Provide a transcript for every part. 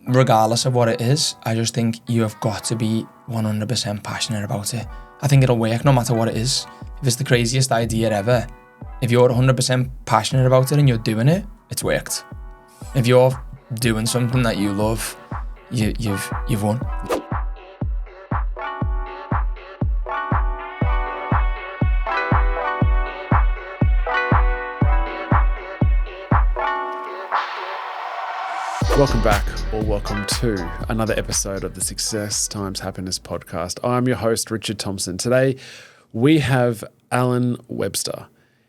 regardless of what it is, I just think you have got to be 100% passionate about it. I think it'll work no matter what it is. If it's the craziest idea ever, if you're 100% passionate about it and you're doing it, it's worked. If you're doing something that you love, you've won. Welcome back, or welcome to another episode of the Success Times Happiness podcast. I'm your host, Richard Thompson. Today, we have Alan Webster.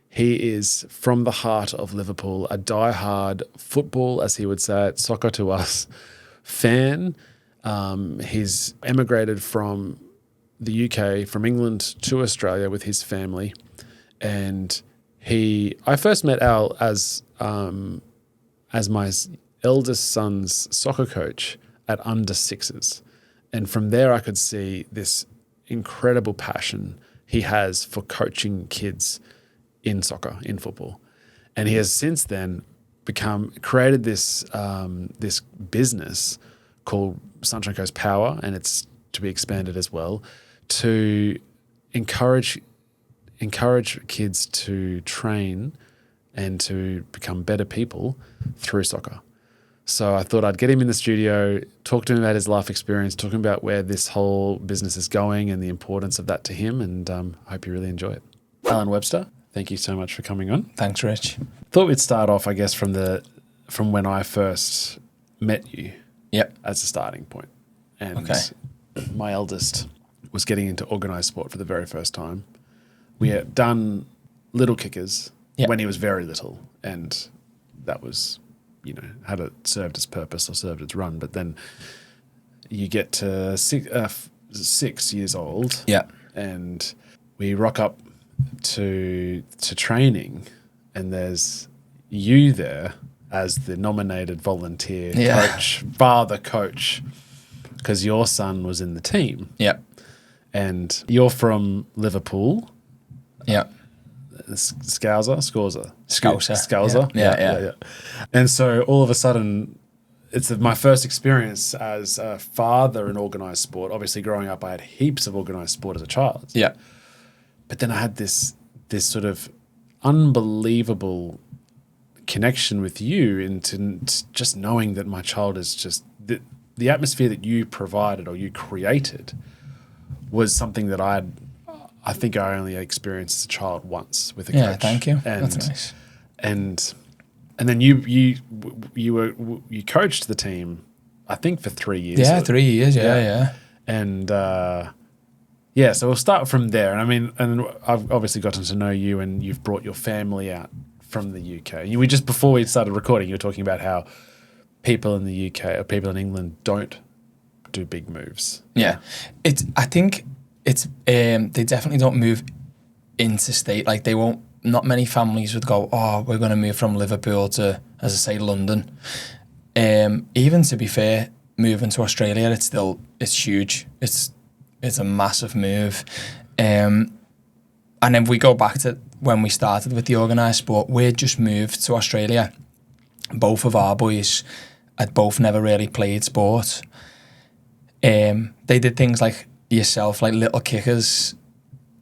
He is from the heart of Liverpool, a die-hard football, as he would say it, soccer to us, fan. He's emigrated from the UK, from England to Australia with his family. And I first met Al as my eldest son's soccer coach at under sixes. And from there, I could see this incredible passion he has for coaching kids in soccer, in football. And he has since then created this business called Sunshine Coast Power, and it's to be expanded as well, to encourage kids to train and to become better people through soccer. So I thought I'd get him in the studio, talk to him about his life experience, talking about where this whole business is going and the importance of that to him, and I hope you really enjoy it. Alan Webster, thank you so much for coming on. Thanks, Rich. Thought we'd start off, I guess, from when I first met you. Yep. As a starting point. And okay. My eldest was getting into organised sport for the very first time. We had done little kickers when he was very little, and that was, had it served its purpose or served its run. But then you get to 6 years old, and we rock up to training, and there's you there as the nominated volunteer father coach, because your son was in the team. Yep. And you're from Liverpool. Yep. Scouser. Yeah. And so all of a sudden, it's my first experience as a father in organised sport. Obviously, growing up, I had heaps of organised sport as a child. Yeah. But then I had this sort of unbelievable connection with you into just knowing that my child is just the atmosphere that you provided or you created was something that I think I only experienced as a child once with a coach. Yeah, thank you. That's nice. And then you coached the team, I think, for 3 years. Yeah, 3 years. Yeah. And so we'll start from there. And I've obviously gotten to know you, and you've brought your family out from the UK. Before we started recording, you were talking about how people in the UK or people in England don't do big moves. Yeah, I think they definitely don't move interstate. Like, they won't. Not many families would go, "Oh, we're going to move from Liverpool to, as I say, London." Even to be fair, moving to Australia, it's huge. It's a massive move. And then we go back to when we started with the organised sport. We just moved to Australia. Both of our boys had both never really played sport. They did things like yourself, like little kickers,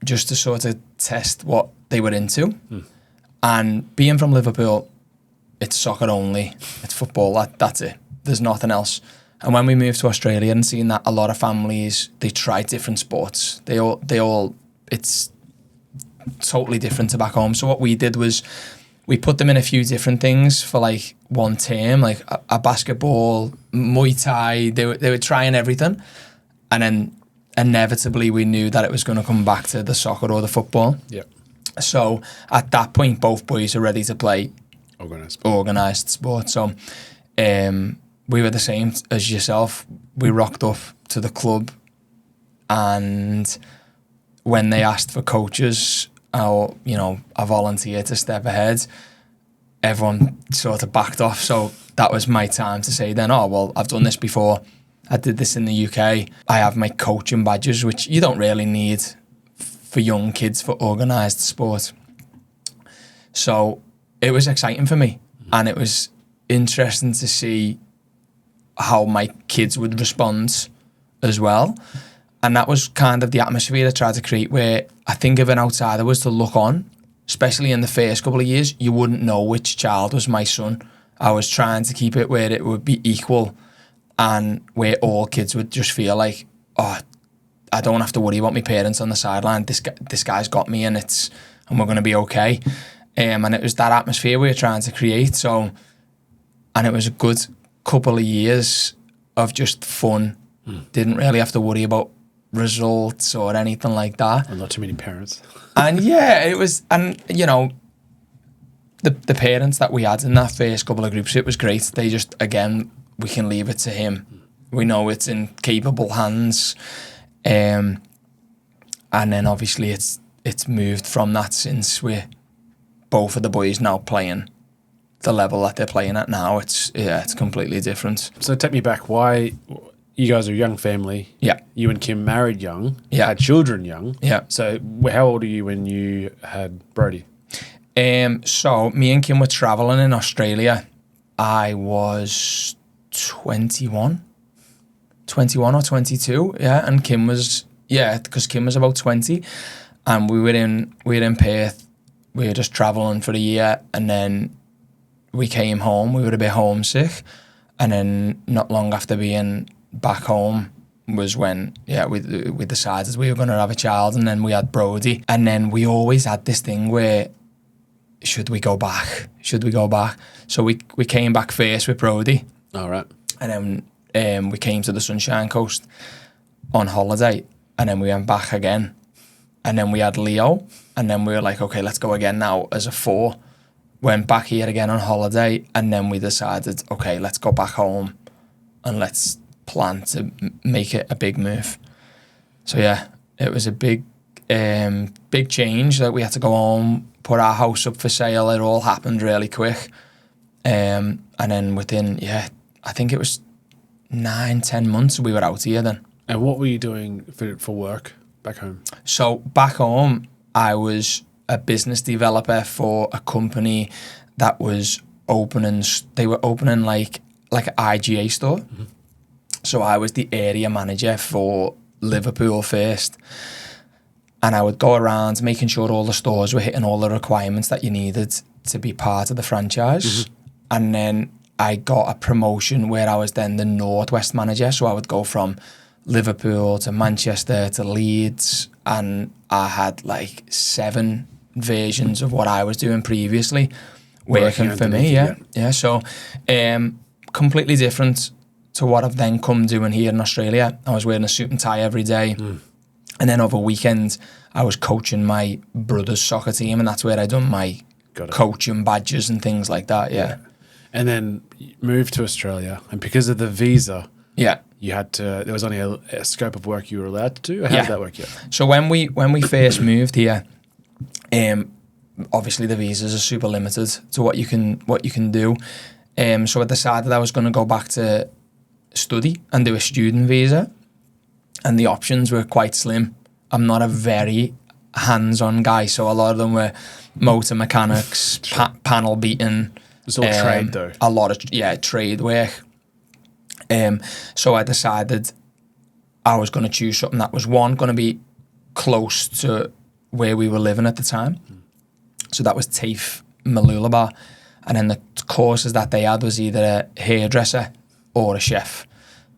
just to sort of test what they were into. And being from Liverpool, it's soccer only. It's football. That's it. There's nothing else. And when we moved to Australia and seeing that a lot of families, they try different sports. They all, it's totally different to back home. So what we did was we put them in a few different things for like one term, like a basketball, Muay Thai. They were trying everything. And then inevitably we knew that it was going to come back to the soccer or the football. Yeah. So at that point, both boys are ready to play organised sport. So we were the same as yourself. We rocked up to the club, and when they asked for coaches, or a volunteer to step ahead, everyone sort of backed off. So that was my time to say then, oh, well, I've done this before. I did this in the UK. I have my coaching badges, which you don't really need for young kids for organised sport. So it was exciting for me, and it was interesting to see how my kids would respond as well. And that was kind of the atmosphere I tried to create, where I think if an outsider was to look on, especially in the first couple of years, you wouldn't know which child was my son. I was trying to keep it where it would be equal and where all kids would just feel like, oh, I don't have to worry about my parents on the sideline. This guy's got me, and we're going to be okay. And it was that atmosphere we were trying to create. So, and it was a good couple of years of just fun. Didn't really have to worry about results or anything like that. And not too many parents. And yeah, it was, and you know, the parents that we had in that first couple of groups, it was great. They just, again, we can leave it to him. We know it's in capable hands. And then obviously it's moved from that since we're both of the boys now playing the level that they're playing at now. It's completely different. So take me back. Why, you guys are a young family. Yeah. You and Kim married young. Yeah. Had children young. Yeah. So how old are you when you had Brody? So me and Kim were traveling in Australia. I was 21 or 22, yeah, and Kim was, because Kim was about 20, and we were in Perth. We were just traveling for a year, and then we came home. We were a bit homesick, and then not long after being back home was when we decided we were going to have a child, and then we had Brody. And then we always had this thing where, should we go back? So we came back first with Brody. All right. And then we came to the Sunshine Coast on holiday, and then we went back again. And then we had Leo, and then we were like, okay, let's go again now as a 4. Went back here again on holiday, and then we decided, okay, let's go back home and let's plan to make it a big move. So yeah, it was a big change that we had to go home, put our house up for sale. It all happened really quick. And then within, I think it was 9-10 months we were out here then. And what were you doing for work back home? So back home, I was a business developer for a company that was opening like an IGA store. Mm-hmm. So I was the area manager for Liverpool first. And I would go around making sure all the stores were hitting all the requirements that you needed to be part of the franchise. Mm-hmm. And then I got a promotion where I was then the Northwest manager. So I would go from Liverpool to Manchester to Leeds, and I had like 7 versions of what I was doing previously working for me. Yeah. So completely different to what I've then come doing here in Australia. I was wearing a suit and tie every day. And then over weekends, I was coaching my brother's soccer team, and that's where I done my coaching badges and things like that. Yeah. And then you moved to Australia, and because of the visa, you had to. There was only a scope of work you were allowed to do. How did that work? Yeah. So when we first moved here, obviously the visas are super limited to what you can do. So I decided I was going to go back to study and do a student visa, and the options were quite slim. I'm not a very hands-on guy, so a lot of them were motor mechanics, panel beating. It's all trade though. A lot of trade work. So I decided I was going to choose something that was going to be close to where we were living at the time. So that was TAFE Mooloolaba, and then the courses that they had was either a hairdresser or a chef.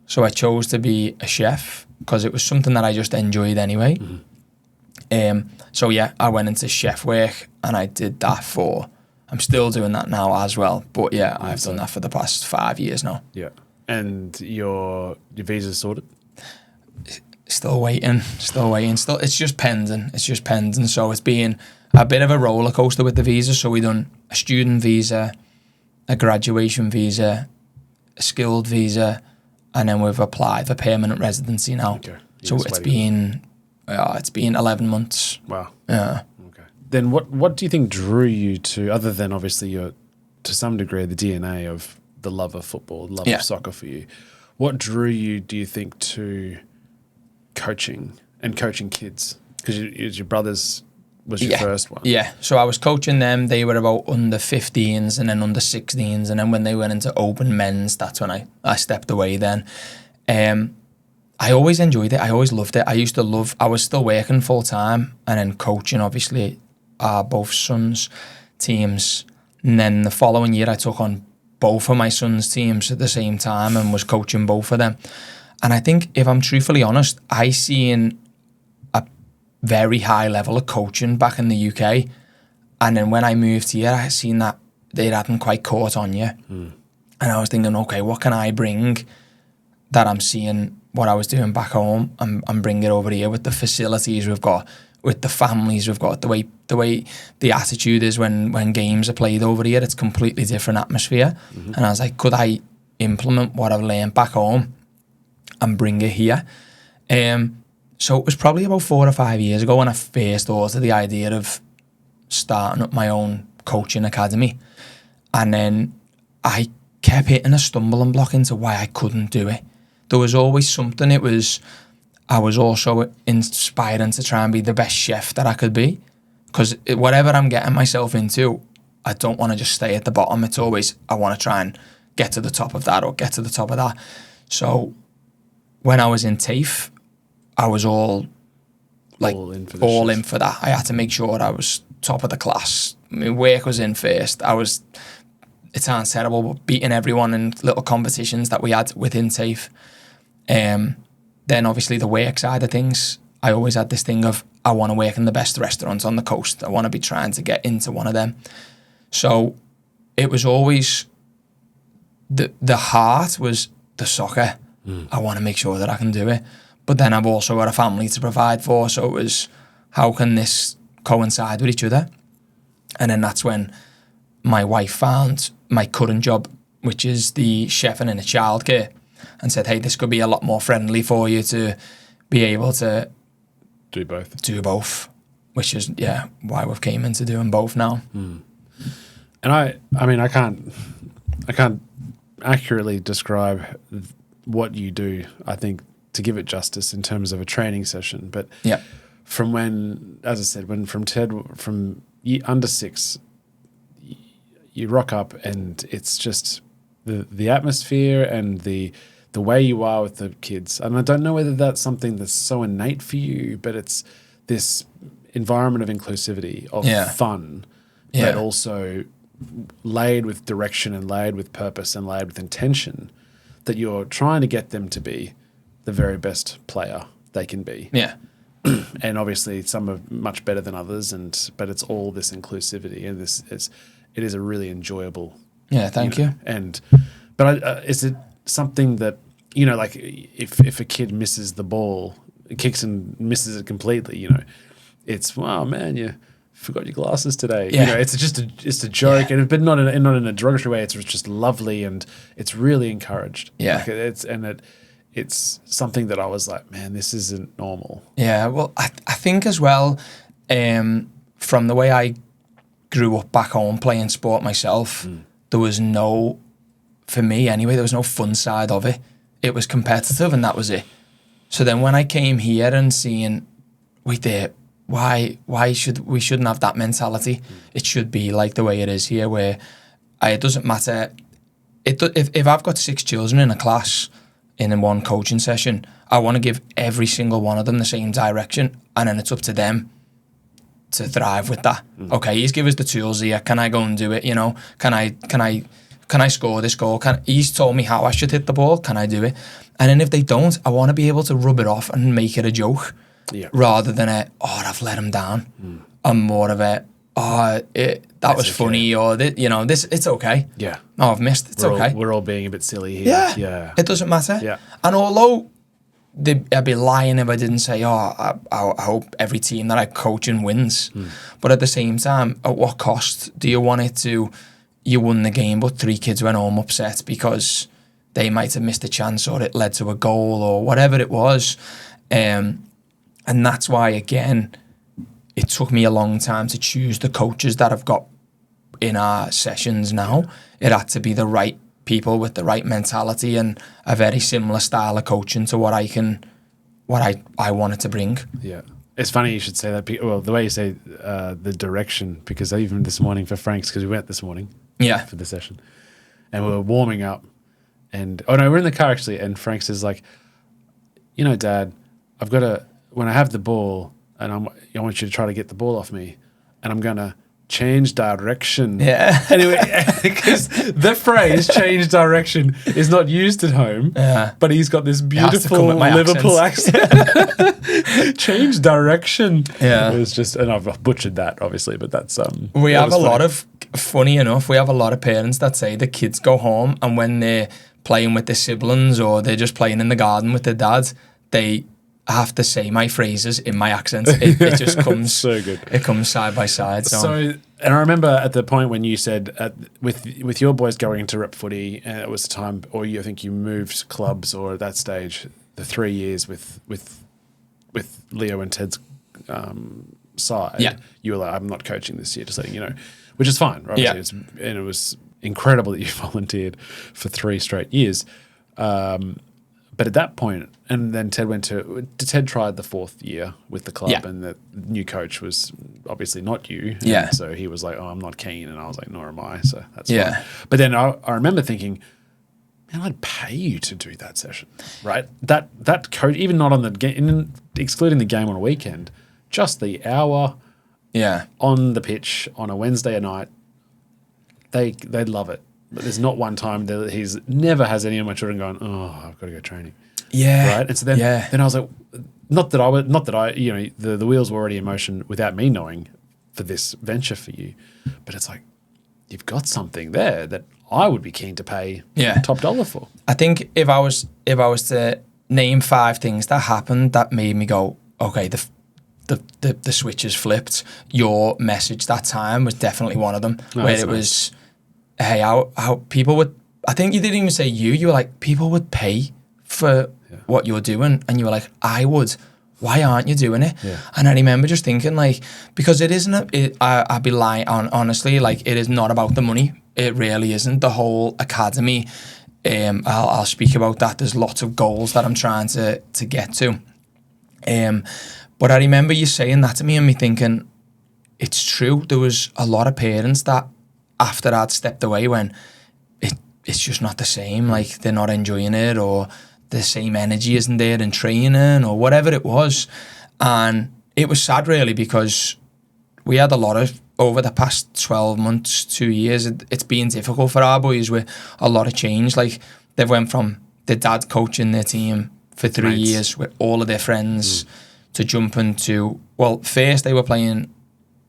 So I chose to be a chef because it was something that I just enjoyed anyway. So I went into chef work, and I did that I'm still doing that now as well. But I've done that for the past 5 years now. Yeah. And your visa's sorted? Still waiting. It's just pending. So it's been a bit of a roller coaster with the visa. So we done a student visa, a graduation visa, a skilled visa, and then we've applied for permanent residency now. Okay. So it's been 11 months. Wow. Yeah. Okay. Then what do you think drew you to, other than obviously your, to some degree, the DNA of the love of football, love of soccer for you, what drew you, do you think, to coaching and coaching kids? Because your brother's was your first one. Yeah. So I was coaching them. They were about under 15s and then under 16s. And then when they went into open men's, that's when I stepped away then. I always enjoyed it. I always loved it. I was still working full time and then coaching, obviously, both sons' teams. And then the following year, I took on both of my sons' teams at the same time and was coaching both of them. And I think, if I'm truthfully honest, I seen a very high level of coaching back in the UK. And then when I moved here, I seen that they hadn't quite caught on yet. And I was thinking, okay, what can I bring that I'm seeing what I was doing back home and bring it over here with the facilities we've got, with the families we've got, the way the attitude is when games are played over here. It's completely different atmosphere. And I was like, could I implement what I've learned back home and bring it here? So it was probably about 4 or 5 years ago when I first thought of the idea of starting up my own coaching academy. And then I kept hitting a stumbling block into why I couldn't do it. There was always something. I was also inspiring to try and be the best chef that I could be. Because whatever I'm getting myself into, I don't want to just stay at the bottom. It's always, I want to try and get to the top of that or get to the top of that. So when I was in TAFE, I was all in for that. I had to make sure I was top of the class. I mean, work was in first. It sounds terrible, but beating everyone in little competitions that we had within TAFE. Then obviously the work side of things, I always had this thing of, I want to work in the best restaurants on the coast. I want to be trying to get into one of them. So it was always, the heart was the soccer. I want to make sure that I can do it. But then I've also got a family to provide for. So it was, how can this coincide with each other? And then that's when my wife found my current job, which is the chefing in a childcare, and said, hey, this could be a lot more friendly for you to be able to do both, which is, why we've came into doing both now. And I mean, I can't accurately describe what you do, I think, to give it justice in terms of a training session. But from when, as I said, from under 6, you rock up and it's just the atmosphere and the way you are with the kids. And I don't know whether that's something that's so innate for you, but it's this environment of inclusivity, of fun, but also laid with direction and laid with purpose and laid with intention, that you're trying to get them to be the very best player they can be. Yeah. And obviously some are much better than others, but it's all this inclusivity, and it is a really enjoyable. Yeah, thank you. But is it something that, like if a kid misses the ball, kicks and misses it completely, it's, wow, man, you forgot your glasses today. Yeah. It's just a joke, but not in a derogatory way. It's just lovely and it's really encouraged. Yeah, it's something that I was like, man, this isn't normal. Yeah, well, I think as well, from the way I grew up back home playing sport myself, there was no, for me anyway, there was no fun side of it. It was competitive and that was it. So then when I came here and seeing, wait there, why shouldn't have that mentality? It should be like the way it is here, where it doesn't matter. If I've got 6 children in a class in one coaching session, I want to give every single one of them the same direction, and then it's up to them to thrive with that. Okay, he's give us the tools here. Can I go and do it? Can I score this goal? He's told me how I should hit the ball. Can I do it? And then if they don't, I want to be able to rub it off and make it a joke, rather than I've let him down. I'm more of that was funny, or this, it's okay. Yeah. Oh, I've missed. It's okay. We're all being a bit silly here. Yeah. It doesn't matter. Yeah. And although I'd be lying if I didn't say, I hope every team that I coach and wins. But at the same time, at what cost do you want it to? You won the game, but 3 kids went home upset because they might have missed a chance, or it led to a goal, or whatever it was. And that's why, again, it took me a long time to choose the coaches that I've got in our sessions now. It had to be the right people with the right mentality and a very similar style of coaching to what I wanted to bring. Yeah. It's funny you should say that. Well, the way you say the direction, because even this morning for Frank's, because we went this morning for the session, and we were warming up, and we're in the car actually, and Frank says like, Dad, I've got to, when I have the ball, and I want you to try to get the ball off me, and I'm gonna change direction. Yeah. Anyway, because the phrase "change direction" is not used at home. Yeah. But he's got this beautiful come with my Liverpool accent. Change direction. Yeah. It was just, and I've butchered that obviously, but that's We have a lot of, funny enough, we have a lot of parents that say the kids go home and when they're playing with their siblings or they're just playing in the garden with their dad, they have to say my phrases in my accent. It just comes so good. It comes side by side. So, and I remember at the point when you said with your boys going into rep footy, and it was the time, or I think you moved clubs, or at that stage, the 3 years with Leo and Ted's side. Yeah. You were like, I'm not coaching this year, just letting you know, which is fine. Right? Yeah. And it was incredible that you volunteered for 3 straight years. But at that point, and then Ted tried the 4th year with the club, and the new coach was obviously not you. Yeah. So he was like, "Oh, I'm not keen," and I was like, "Nor am I." So that's fine. But then I remember thinking, man, I'd pay you to do that session, right? That coach, even not on the game, excluding the game on a weekend, just the hour, on the pitch on a Wednesday night, they'd love it. But there's not one time that he's never has any of my children going, "Oh, I've got to go training." Yeah. Right. And so then I was like, not that I, the wheels were already in motion without me knowing for this venture for you, but it's like, you've got something there that I would be keen to pay top dollar for. I think if I was to name 5 things that happened that made me go, okay, the switch has flipped. Your message that time was definitely one of them, where it was, hey, how people would, I think you didn't even say you were like, people would pay for what you're doing, and you were like, I would. Why aren't you doing it? Yeah. And I remember just thinking, like, because it isn't. I'd be lying on, honestly. Like, it is not about the money. It really isn't. The whole academy. I'll speak about that. There's lots of goals that I'm trying to get to. But I remember you saying that to me, and me thinking, it's true. There was a lot of parents that after I'd stepped away, when it's just not the same. Like, they're not enjoying it, or the same energy isn't there in training, or whatever it was. And it was sad, really, because we had a lot of, over the past 12 months, 2 years, it's been difficult for our boys with a lot of change. Like, they've went from their dad coaching their team for 3 years with all of their friends to jumping to, well, first they were playing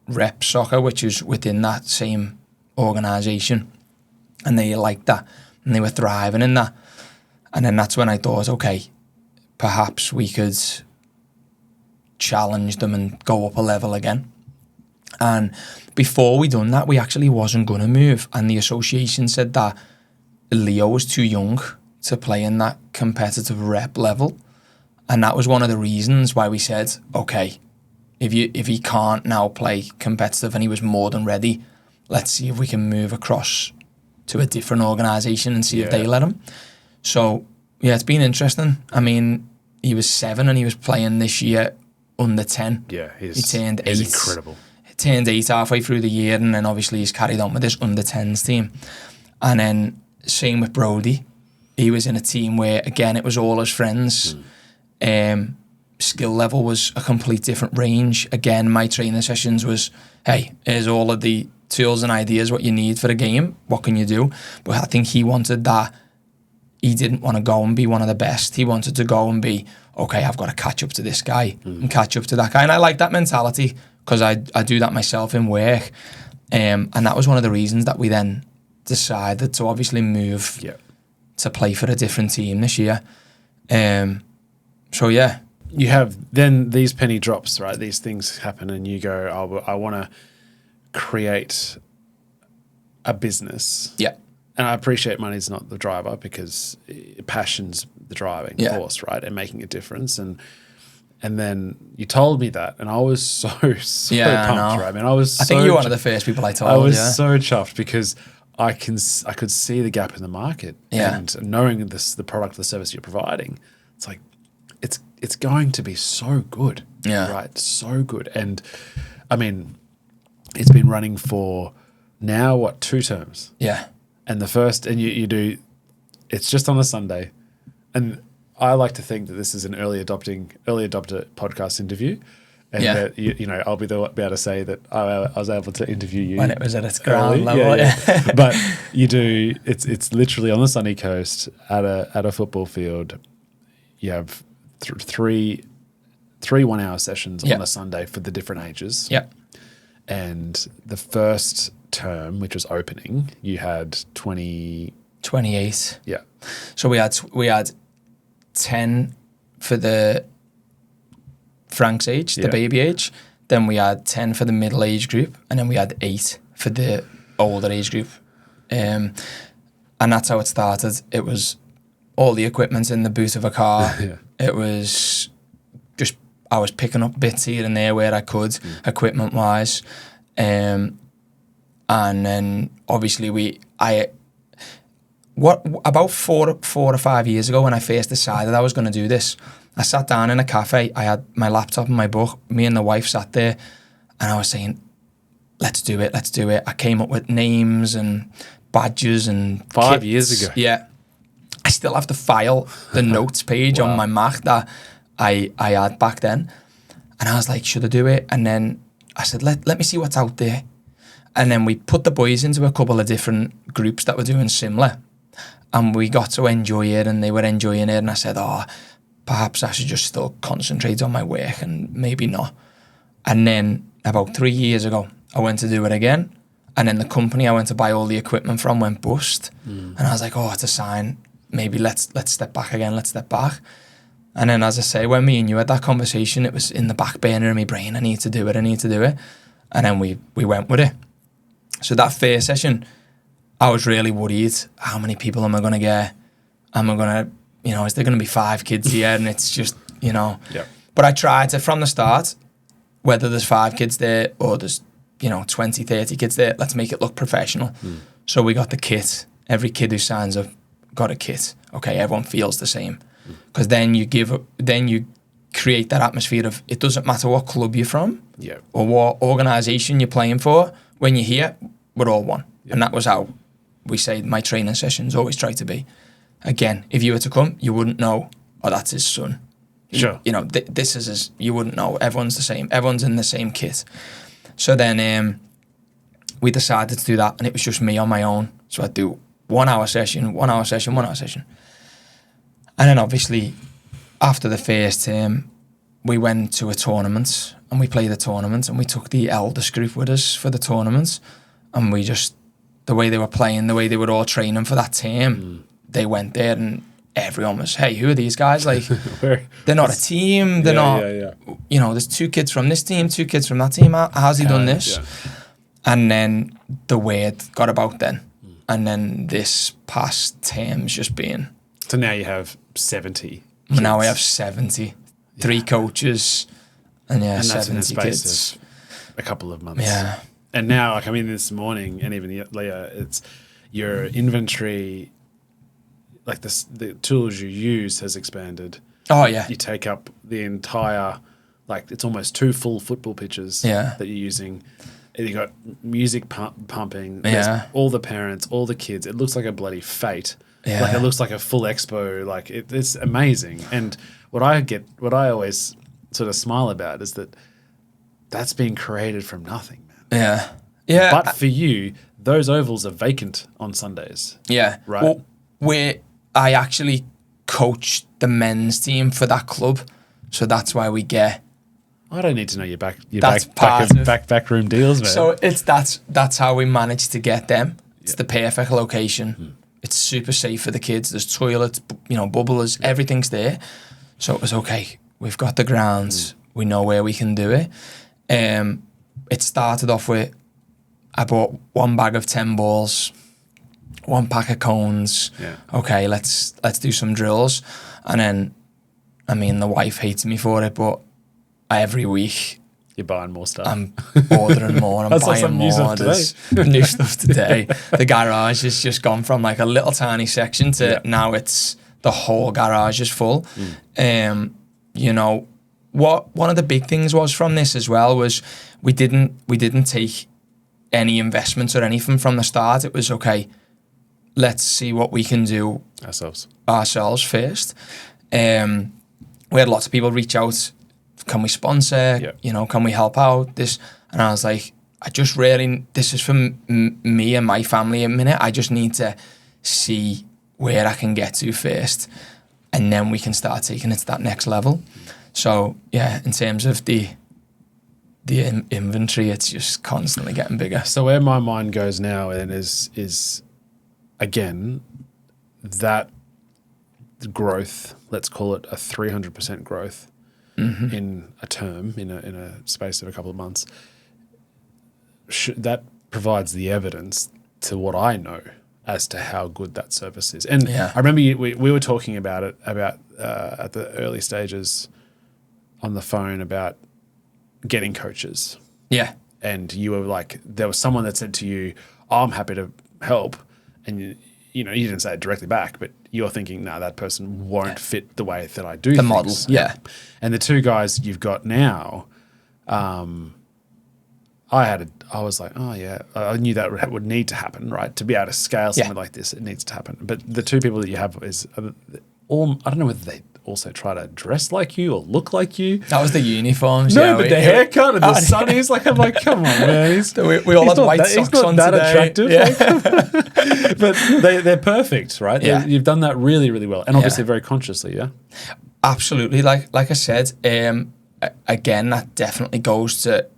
rep soccer, which is within that same organisation, and they liked that, and they were thriving in that. And then that's when I thought, okay, perhaps we could challenge them and go up a level again. And before we done that, we actually wasn't going to move. And the association said that Leo was too young to play in that competitive rep level. And that was one of the reasons why we said, okay, if he can't now play competitive and he was more than ready, let's see if we can move across to a different organisation and see if they let him. So, yeah, it's been interesting. I mean, he was 7 and he was playing this year under 10. Yeah, he turned 8. He's incredible. He turned 8 halfway through the year, and then obviously he's carried on with this under 10s team. And then same with Brody. He was in a team where, again, it was all his friends. Skill level was a complete different range. Again, my training sessions was, hey, here's all of the tools and ideas, what you need for the game. What can you do? But I think he wanted that. He didn't want to go and be one of the best. He wanted to go and be, okay, I've got to catch up to this guy and catch up to that guy. And I like that mentality, because I do that myself in work. And that was one of the reasons that we then decided to obviously move to play for a different team this year. So, yeah. You have then these penny drops, right? These things happen and you go, I want to create a business. Yeah. And I appreciate money's not the driver, because passion's the driving force, right? And making a difference. And then you told me that, and I was so pumped, right? I mean, I think you were one of the first people I told. I was so chuffed, because I could see the gap in the market, and knowing the product, the service you're providing, it's like it's going to be so good. Yeah. Right. So good. And I mean, it's been running for now, 2 terms? Yeah. And the first, and you do, it's just on a Sunday. And I like to think that this is an early adopter podcast interview. And that, you know, I'll be able to say that I was able to interview you when it was at its ground level. Yeah. But you do, it's literally on the sunny coast at a football field. You have three 1-hour sessions on a Sunday for the different ages. Yeah. And the first term, which was opening, you had 28. Yeah. So we had 10 for the Frank's age, the baby age. Then we had 10 for the middle age group, and then we had 8 for the older age group. And that's how it started. It was all the equipment in the boot of a car. Yeah. It was just, I was picking up bits here and there where I could, equipment wise. And then obviously about 4 or 5 years ago when I first decided I was going to do this, I sat down in a cafe, I had my laptop and my book, me and the wife sat there, and I was saying, let's do it. I came up with names and badges and 5 kits. years ago. Yeah. I still have to file the notes page on my Mac that I had back then. And I was like, should I do it? And then I said, let me see what's out there. And then we put the boys into a couple of different groups that were doing similar. And we got to enjoy it, and they were enjoying it. And I said, perhaps I should just still concentrate on my work, and maybe not. And then about 3 years ago, I went to do it again. And then the company I went to buy all the equipment from went bust. And I was like, it's a sign. Maybe let's step back again. Let's step back. And then, as I say, when me and you had that conversation, it was in the back burner of my brain. I need to do it. And then we went with it. So that first session, I was really worried. How many people am I going to get? Am I going to, is there going to be 5 kids here? And it's just, Yeah. But I tried to, from the start, whether there's 5 kids there or there's, 20, 30 kids there, let's make it look professional. So we got the kit. Every kid who signs up got a kit. Okay, everyone feels the same. Because then you create that atmosphere of, it doesn't matter what club you're from or what organisation you're playing for. When you're here, we're all one. And that was how we say my training sessions always try to be. Again, if you were to come, you wouldn't know, that's his son. Sure. This is his, you wouldn't know. Everyone's the same. Everyone's in the same kit. So then we decided to do that, and it was just me on my own. So I'd do 1 hour session, 1 hour session, 1 hour session. And then obviously, after the first term, we went to a tournament, and we played a tournament, and we took the eldest group with us for the tournament. And we just, the way they were playing, the way they were all training for that term, they went there and everyone was, hey, who are these guys? Like, they're not a team. They're not, there's 2 kids from this team, 2 kids from that team. How's he done this? Yeah. And then the word got about then. And then this past term's just been. So now you have 70 kids. Now we have 70. 3 coaches. And that's 70 in the space kids. Of a couple of months. Yeah. And now, this morning and even later, it's your inventory, like the tools you use has expanded. Oh, yeah. You take up the entire, it's almost 2 full football pitches that you're using. And you got music pumping. There's all the parents, all the kids. It looks like a bloody fete. Yeah. It looks like a full expo. It's amazing. And what I always sort of smile about is that that's being created from nothing. Yeah. Yeah. But for you, those ovals are vacant on Sundays. Yeah. Right. Well, I actually coach the men's team for that club. So that's why we get. I don't need to know your backroom deals, man. So that's how we managed to get them. It's the perfect location. It's super safe for the kids. There's toilets, bubblers, everything's there. So it was okay. We've got the grounds. We know where we can do it. It started off with, I bought 1 bag of 10 balls, 1 pack of cones. Yeah. Okay, let's do some drills. And then, the wife hates me for it, but every week you're buying more stuff. I'm ordering more. I'm buying more. There's new stuff today. The garage has just gone from a little tiny section to now it's the whole garage is full. you know, one of the big things was from this as well was we didn't take any investments or anything from the start. It was okay, let's see what we can do ourselves first. We had lots of people reach out, can we sponsor? Yep. You know, can we help out? This, and I was like, this is for me and my family a minute. I just need to see where I can get to first, and then we can start taking it to that next level. So yeah, in terms of the inventory, it's just constantly getting bigger. So where my mind goes now and is again that growth. Let's call it a 300% growth in a term, in a space of a couple of months. That provides the evidence to what I know as to how good that service is. And I remember we were talking about it at the early stages on the phone about getting coaches. Yeah. And you were like, there was someone that said to you, oh, I'm happy to help. And you didn't say it directly back, but you're thinking, no, that person won't fit the way that I do the things. model. Yeah. And the two guys you've got now, I was like, oh yeah, I knew that would need to happen, right? To be able to scale something like this, it needs to happen. But the two people that you have is all, I don't know whether they also try to dress like you or look like you. That was the uniforms. No, but the haircut and the sunnies, I'm like, come on, man. We all had white socks on today. He's not that attractive. But they're perfect, right? Yeah. You've done that really, really well. And obviously very consciously, yeah? Absolutely. Like I said, again, that definitely goes to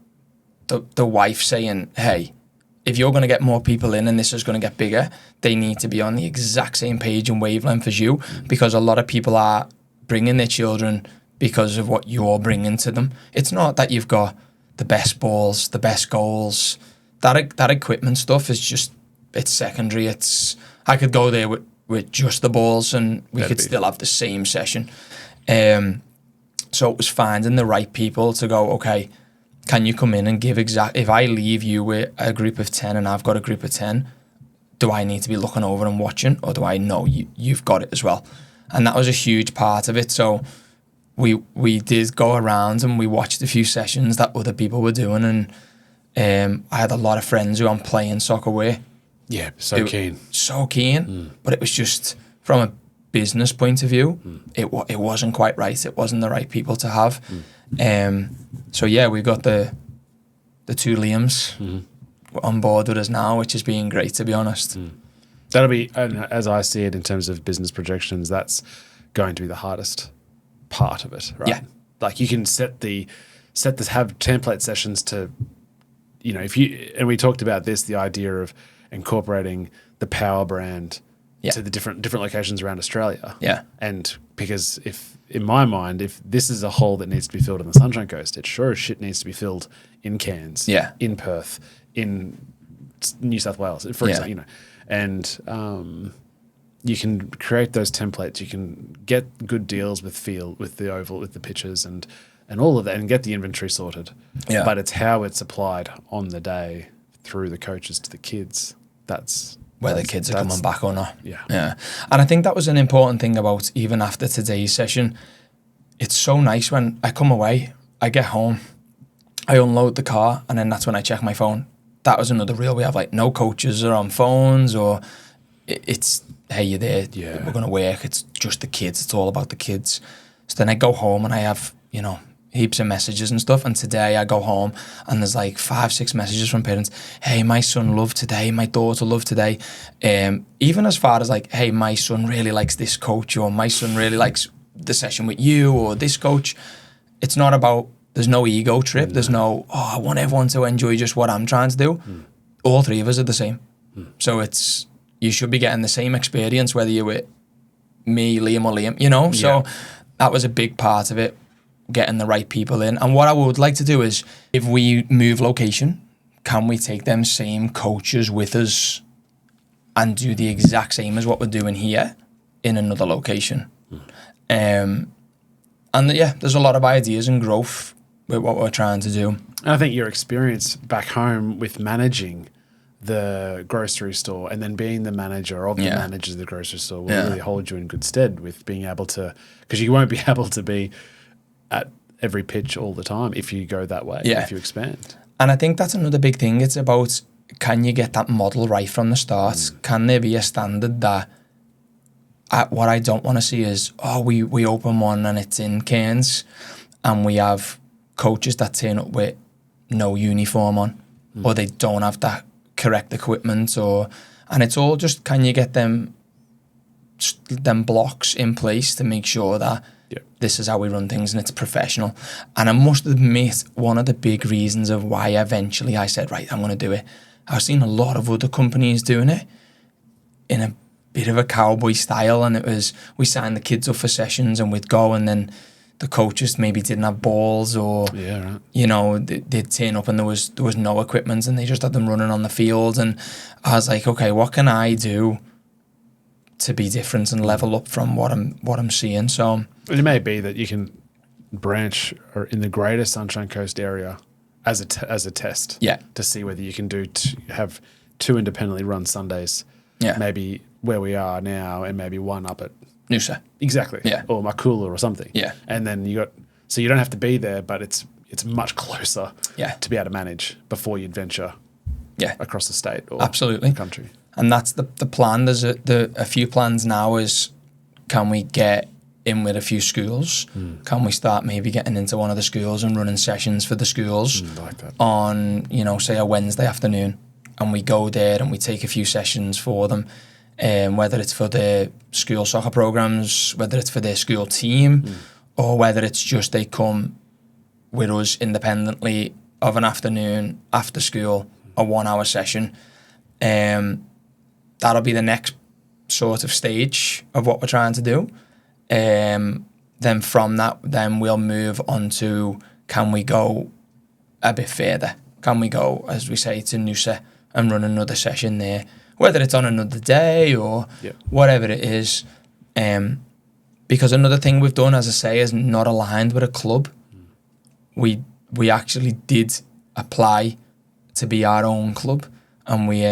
the wife saying, hey, if you're going to get more people in and this is going to get bigger, they need to be on the exact same page and wavelength as you, because a lot of people are bringing their children because of what you're bringing to them. It's not that you've got the best balls, the best goals. That equipment stuff is just, it's secondary. I could go there with just the balls and we could still have the same session. So it was finding the right people to go, okay, can you come in and give if I leave you with a group of 10 and I've got a group of 10, do I need to be looking over and watching, or do I know you've got it as well? And that was a huge part of it. So we did go around and we watched a few sessions that other people were doing, and I had a lot of friends who I'm playing soccer with. Yeah, so keen. But it was just from a business point of view, it wasn't quite right. It wasn't the right people to have. So yeah, we've got the two Liams on board with us now, which has been great, to be honest. That'll be, as I see it in terms of business projections, that's going to be the hardest part of it, right? Yeah. Like you can have template sessions to, and we talked about this, the idea of incorporating the power brand to the different locations around Australia. Yeah. And because in my mind, if this is a hole that needs to be filled on the Sunshine Coast, it sure as shit needs to be filled in Cairns, in Perth, in New South Wales, for example, and you can create those templates. You can get good deals with the oval, with the pitches and all of that, and get the inventory sorted. Yeah. But it's how it's applied on the day through the coaches to the kids. That's whether the kids are coming back or not. Yeah. And I think that was an important thing about even after today's session. It's so nice when I come away, I get home, I unload the car, and then that's when I check my phone. That was another reel. We have like no coaches are on phones, or it's, hey, you're there, we're going to work. It's just the kids. It's all about the kids. So then I go home and I have, heaps of messages and stuff. And today I go home and there's like 5-6 messages from parents. Hey, my son loved today. My daughter loved today. Even as far as like, hey, my son really likes this coach, or my son really likes the session with you or this coach. It's not about, there's no ego trip. There's no, I want everyone to enjoy just what I'm trying to do. All three of us are the same. So you should be getting the same experience whether you're with me, Liam or Liam, So that was a big part of it, getting the right people in. And what I would like to do is, if we move location, can we take them same coaches with us and do the exact same as what we're doing here in another location? And there's a lot of ideas and growth with what we're trying to do. And I think your experience back home with managing the grocery store and then being the manager of the managers of the grocery store will really hold you in good stead with being able to, because you won't be able to be at every pitch all the time if you go that way, if you expand. And I think that's another big thing. It's about, can you get that model right from the start? Can there be a standard that, what I don't want to see is, we open one and it's in Cairns and we have coaches that turn up with no uniform on, or they don't have that correct equipment, and it's all just, can you get them blocks in place to make sure that this is how we run things and it's professional. And I must admit, one of the big reasons of why eventually I said, right, I'm going to do it, I've seen a lot of other companies doing it in a bit of a cowboy style, and it was, we signed the kids up for sessions and we'd go, and then the coaches maybe didn't have balls, or you know, they'd turn up and there was no equipment and they just had them running on the field. And I was like, okay, what can I do to be different and level up from what I'm seeing? So it may be that you can branch or in the greater Sunshine Coast area as a test, to see whether you can have 2 independently run Sundays, maybe where we are now, and maybe one up at Noosa. Exactly. Yeah. Or Makula or something. Yeah. And then so you don't have to be there, but it's much closer to be able to manage before you'd venture across the state or absolutely country. And that's the plan. There's a few plans now is, can we get in with a few schools? Can we start maybe getting into one of the schools and running sessions for the schools like that. On, say a Wednesday afternoon, and we go there and we take a few sessions for them, whether it's for their school soccer programs, whether it's for their school team, or whether it's just they come with us independently of an afternoon after school, a 1-hour session. That'll be the next sort of stage of what we're trying to do. Then from that, then we'll move on to, can we go a bit further? Can we go, as we say, to Noosa and run another session there, whether it's on another day or whatever it is. Because another thing we've done, as I say, is not aligned with a club. We actually did apply to be our own club, and we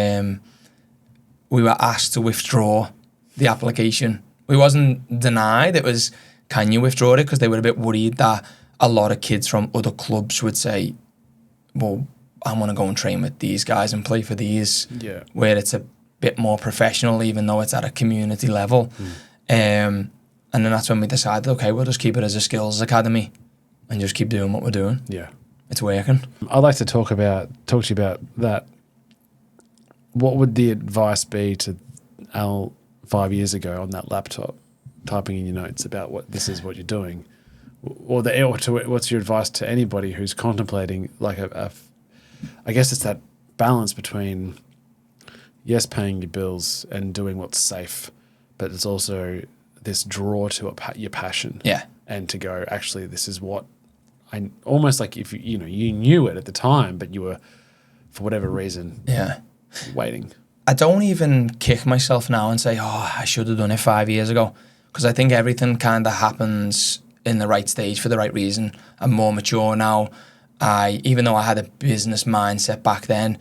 were asked to withdraw the application. We wasn't denied. It was, can you withdraw it? Because they were a bit worried that a lot of kids from other clubs would say, well, I want to go and train with these guys and play for these, where it's a bit more professional, even though it's at a community level. And then that's when we decided, okay, we'll just keep it as a skills academy and just keep doing what we're doing. Yeah. It's working. I'd like to talk to you about that. What would the advice be to Al 5 years ago on that laptop, typing in your notes about this is what you're doing? Or what's your advice to anybody who's contemplating, like I guess it's that balance between, yes, paying your bills and doing what's safe, but it's also this draw to your passion. Yeah. And to go, actually, this is what I almost like, if you knew it at the time, but you were, for whatever reason, waiting. I don't even kick myself now and say, I should have done it 5 years ago, because I think everything kind of happens in the right stage for the right reason. I'm more mature now. Even though I had a business mindset back then,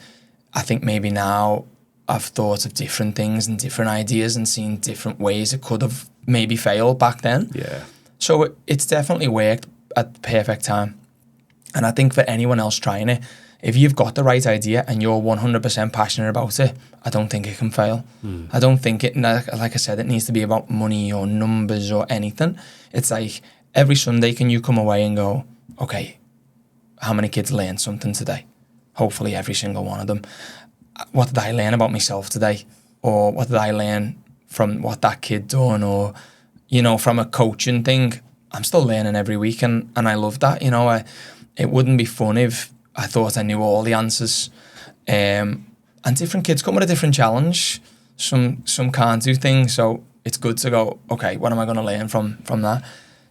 I think maybe now I've thought of different things and different ideas and seen different ways it could have maybe failed back then. Yeah. So it's definitely worked at the perfect time. And I think for anyone else trying it, if you've got the right idea and you're 100% passionate about it, I don't think it can fail. I don't think it, like I said, it needs to be about money or numbers or anything. It's like every Sunday, can you come away and go, okay, how many kids learned something today? Hopefully every single one of them. What did I learn about myself today? Or what did I learn from what that kid done? Or, from a coaching thing, I'm still learning every week, and I love that. It wouldn't be fun if I thought I knew all the answers. And different kids come with a different challenge. Some can't do things, so it's good to go, okay, what am I going to learn from that?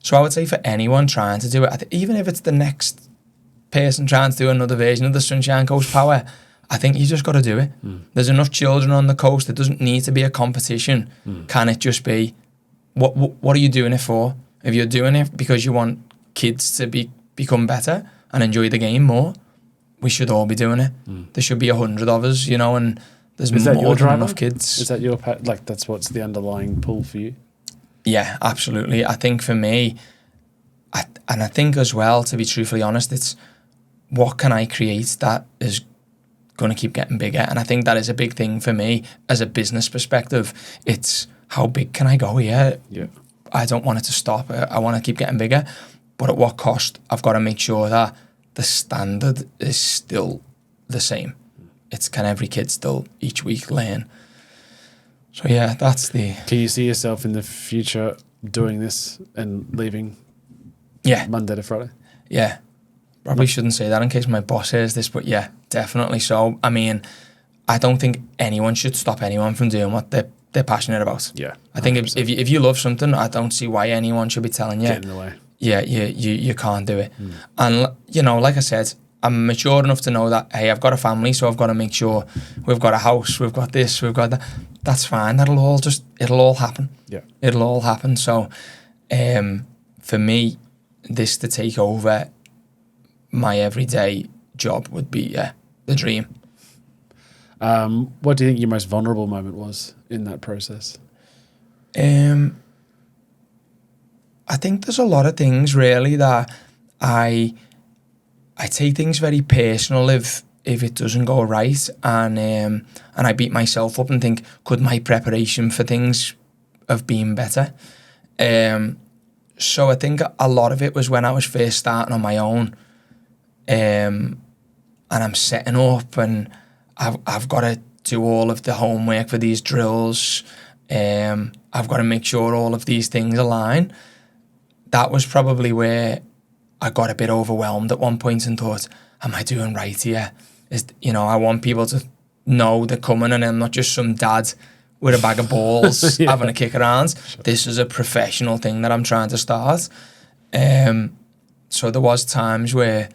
So I would say for anyone trying to do it, even if it's the next person trying to do another version of the Sunshine Coast Power, I think you just got to do it. There's enough children on the coast. It doesn't need to be a competition. Can it just be, what are you doing it for? If you're doing it because you want kids to become better and enjoy the game more, we should all be doing it. There should be 100 of us, and there's more than enough kids. Is that your that's what's the underlying pull for you? Yeah, absolutely. I think for me, And I think as well, to be truthfully honest, it's what can I create that is going to keep getting bigger. And I think that is a big thing for me as a business perspective. It's how big can I go here? Yeah. I don't want it to stop. I want to keep getting bigger. But at what cost? I've got to make sure that the standard is still the same. It's can every kid still each week learn. So yeah, that's the... Can you see yourself in the future doing this and leaving Monday to Friday? Yeah. Probably shouldn't say that in case my boss hears this, but yeah, definitely so. I mean, I don't think anyone should stop anyone from doing what they're passionate about. Yeah. 100%. I think if you love something, I don't see why anyone should be telling you. Get in the way. Yeah, you can't do it. And, you know, like I said, I'm mature enough to know that, hey, I've got a family, so I've got to make sure we've got a house, we've got this, we've got that. That's fine. It'll all happen. Yeah. It'll all happen. So, for me, this to take over my everyday job would be the dream. What do you think your most vulnerable moment was in that process? I think there's a lot of things really that I take things very personal if it doesn't go right, and I beat myself up and think, could my preparation for things have been better? So I think a lot of it was when I was first starting on my own, and I'm setting up and I've got to do all of the homework for these drills. I've got to make sure all of these things align. That was probably where I got a bit overwhelmed at one point and thought, am I doing right here? I want people to know they're coming and I'm not just some dad with a bag of balls having a kick around. Sure. This is a professional thing that I'm trying to start. So there was times where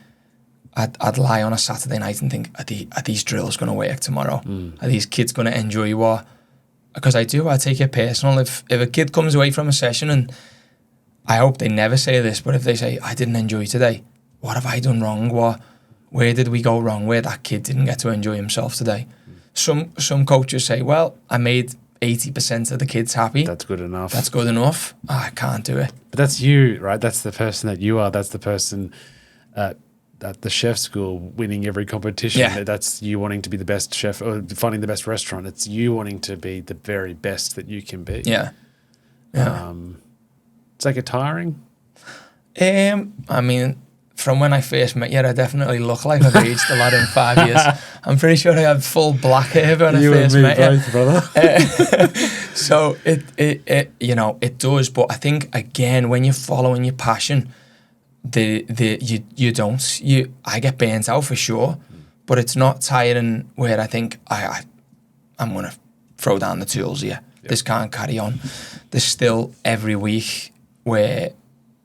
I'd lie on a Saturday night and think, are these drills going to work tomorrow? Are these kids going to enjoy what? Because I take it personal. If a kid comes away from a session, and I hope they never say this, but if they say, I didn't enjoy today, what have I done wrong? Where did we go wrong? Where that kid didn't get to enjoy himself today? Some coaches say, well, I made 80% of the kids happy. That's good enough. That's good enough. I can't do it. But that's you, right? That's the person that you are. That's the person at the chef school winning every competition. Yeah. That's you wanting to be the best chef or finding the best restaurant. It's you wanting to be the very best that you can be. Yeah. Is that tiring? I mean, from when I first met you, I definitely look like I've aged a lot in 5 years. I'm pretty sure I had full black hair when I first met you. You and me both, brother. So it does. But I think, again, when you're following your passion, I get burnt out for sure, but it's not tiring where I think I'm going to throw down the tools here. Yep. This can't carry on. There's still every week where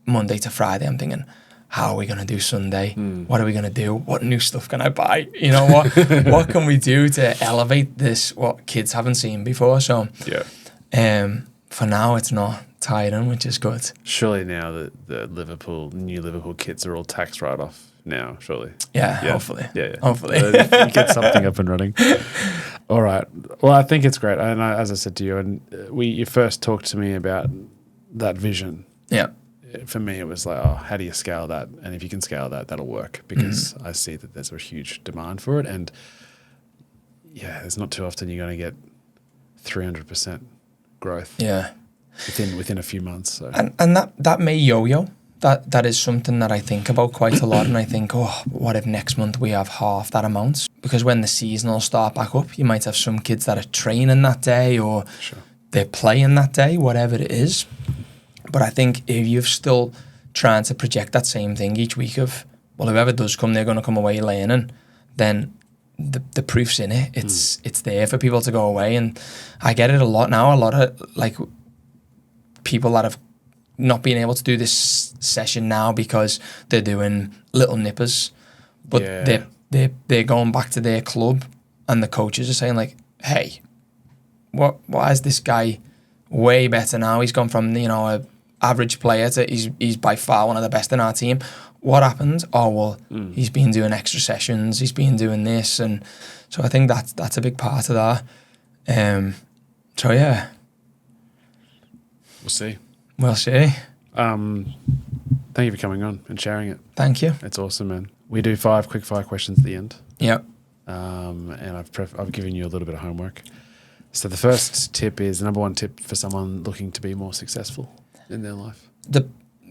Monday to Friday I'm thinking, how are we going to do Sunday? What are we going to do? What new stuff can I buy? You know, what can we do to elevate this, what kids haven't seen before? So for now it's not tiring, which is good. Surely now the new Liverpool kids are all tax write-off now, surely. Yeah. Hopefully. Yeah. Hopefully. Get something up and running. All right. Well, I think it's great. And as I said to you, and you first talked to me about that vision. Yeah. For me, it was like, oh, how do you scale that? And if you can scale that, that'll work, because I see that there's a huge demand for it. And yeah, it's not too often you're going to get 300% growth. Yeah. Within a few months. So. And that may yo-yo. That is something that I think about quite a lot. And I think, what if next month we have half that amount? Because when the season will start back up, you might have some kids that are training that day, or they're playing that day, whatever it is. But I think if you're still trying to project that same thing each week of, well, whoever does come, they're going to come away learning, then the proof's in it. It's there for people to go away. And I get it a lot now. A lot of like people that have not been able to do this session now because they're doing little nippers, but they're going back to their club, and the coaches are saying like, hey, why is this guy way better now? He's gone from a average player to he's by far one of the best in our team. What happened? Oh, well, he's been doing extra sessions, he's been doing this. And so I think that's a big part of that. So yeah. We'll see. We'll see. Thank you for coming on and sharing it. Thank you. It's awesome, man. We do 5 quick fire questions at the end. Yep. And I've given you a little bit of homework. So the first tip is, the number one tip for someone looking to be more successful in their life.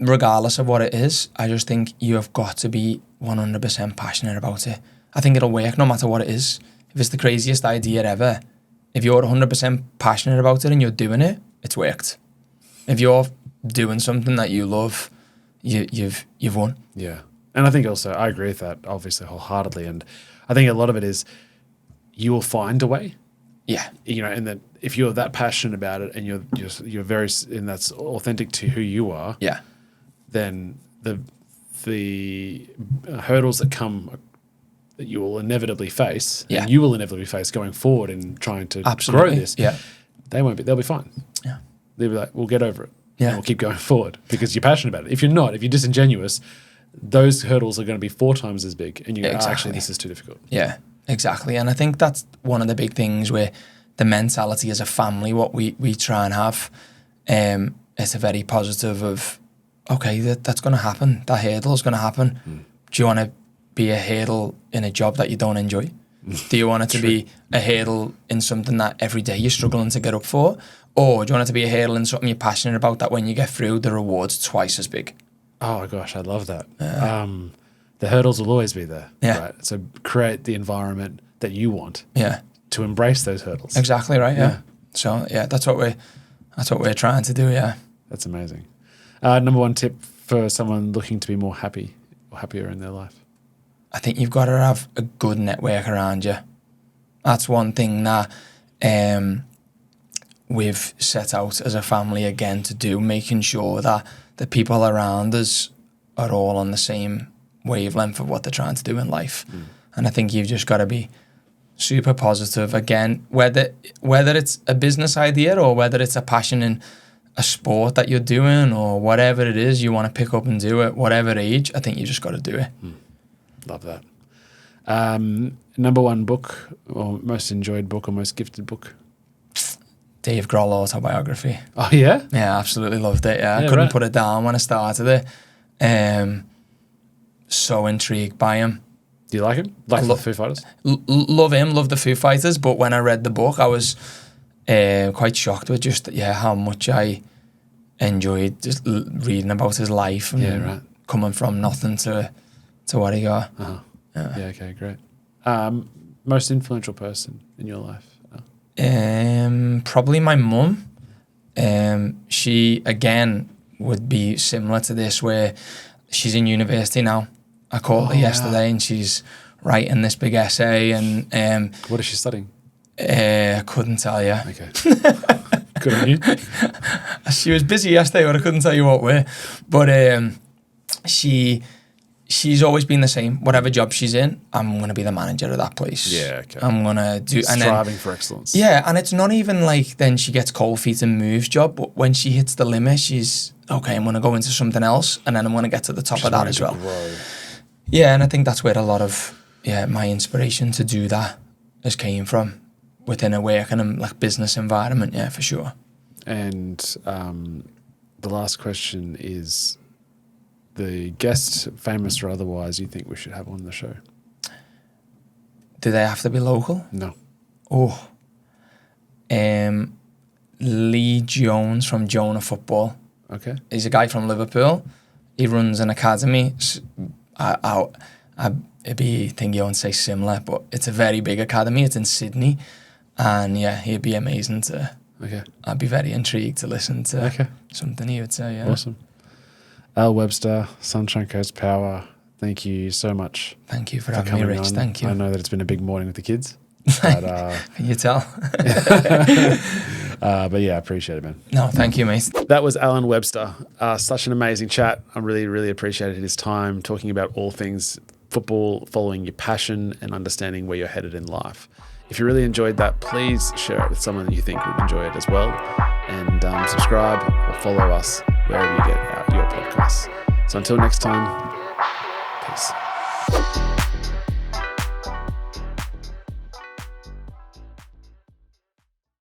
Regardless of what it is, I just think you have got to be 100% passionate about it. I think it'll work no matter what it is. If it's the craziest idea ever, if you're 100% passionate about it and you're doing it, it's worked. If you're doing something that you love, you've won. Yeah. And I think also, I agree with that, obviously, wholeheartedly. And I think a lot of it is you will find a way. Yeah. You know, and that if you're that passionate about it and you're very, and that's authentic to who you are. Yeah. Then the hurdles that you will inevitably face, and you will inevitably face going forward in trying to grow this. Yeah. They'll be fine. Yeah. They'll be like, we'll get over it. Yeah. And we'll keep going forward because you're passionate about it. If you're not, if you're disingenuous, those hurdles are going to be 4 times as big, and you go, actually, this is too difficult. Yeah, exactly. And I think that's one of the big things where the mentality as a family, what we try and have, it's a very positive of, okay, that's going to happen. That hurdle is going to happen. Do you want to be a hurdle in a job that you don't enjoy? Do you want it to be a hurdle in something that every day you're struggling to get up for? Or do you want it to be a hurdle in something you're passionate about that when you get through, the reward's twice as big? Oh, gosh, I love that. The hurdles will always be there. Yeah. Right? So create the environment that you want to embrace those hurdles. Exactly right, yeah. So, yeah, that's what we're trying to do, yeah. That's amazing. Number one tip for someone looking to be more happy or happier in their life? I think you've got to have a good network around you. That's one thing that we've set out as a family again to do, making sure that the people around us are all on the same wavelength of what they're trying to do in life. And I think you've just got to be super positive. Again, whether it's a business idea or whether it's a passion in a sport that you're doing or whatever it is you want to pick up and do at whatever age, I think you just got to do it. Love that. Number one book or most enjoyed book or most gifted book? Dave Grohl autobiography. Oh, yeah? Yeah, absolutely loved it. Yeah, I couldn't put it down when I started it. So intrigued by him. Do you like him? Like the Foo Fighters? Love him, love the Foo Fighters. But when I read the book, I was quite shocked with just how much I enjoyed just reading about his life and coming from nothing to what he got. Yeah, okay, great. Most influential person in your life? Probably my mum. She, again, would be similar to this where she's in university now. I called her yesterday and she's writing this big essay and... what is she studying? I couldn't tell you. Okay. Good on you. She was busy yesterday, but I couldn't tell you what way. But she's always been the same. Whatever job she's in, I'm going to be the manager of that place. Yeah, okay. I'm going to do... Striving for excellence. Yeah, and it's not even like then she gets cold feet and moves job, but when she hits the limit, she's, okay, I'm going to go into something else, and then I'm going to get to the top of that as well. Grow. Yeah, and I think that's where a lot of my inspiration to do that has came from, within a work and like business environment, yeah, for sure. And the last question is the guest, famous or otherwise, you think we should have on the show? Do they have to be local? No. Oh. Lee Jones from Jonah Football. Okay. He's a guy from Liverpool. He runs an academy. It'd be thinking you won't say similar, but it's a very big academy. It's in Sydney. And yeah, he'd be amazing to... Okay. I'd be very intrigued to listen to something he would say, yeah. Awesome. Al Webster, Sunshine Coast Power, thank you so much. Thank you for having me, Rich. On. Thank you. I know that it's been a big morning with the kids. But, can you tell? But yeah, I appreciate it, man. No, thank you, mate. That was Alan Webster. Such an amazing chat. I really, really appreciated his time talking about all things football, following your passion and understanding where you're headed in life. If you really enjoyed that, please share it with someone that you think would enjoy it as well. And subscribe or follow us wherever you get your podcasts. So until next time, peace.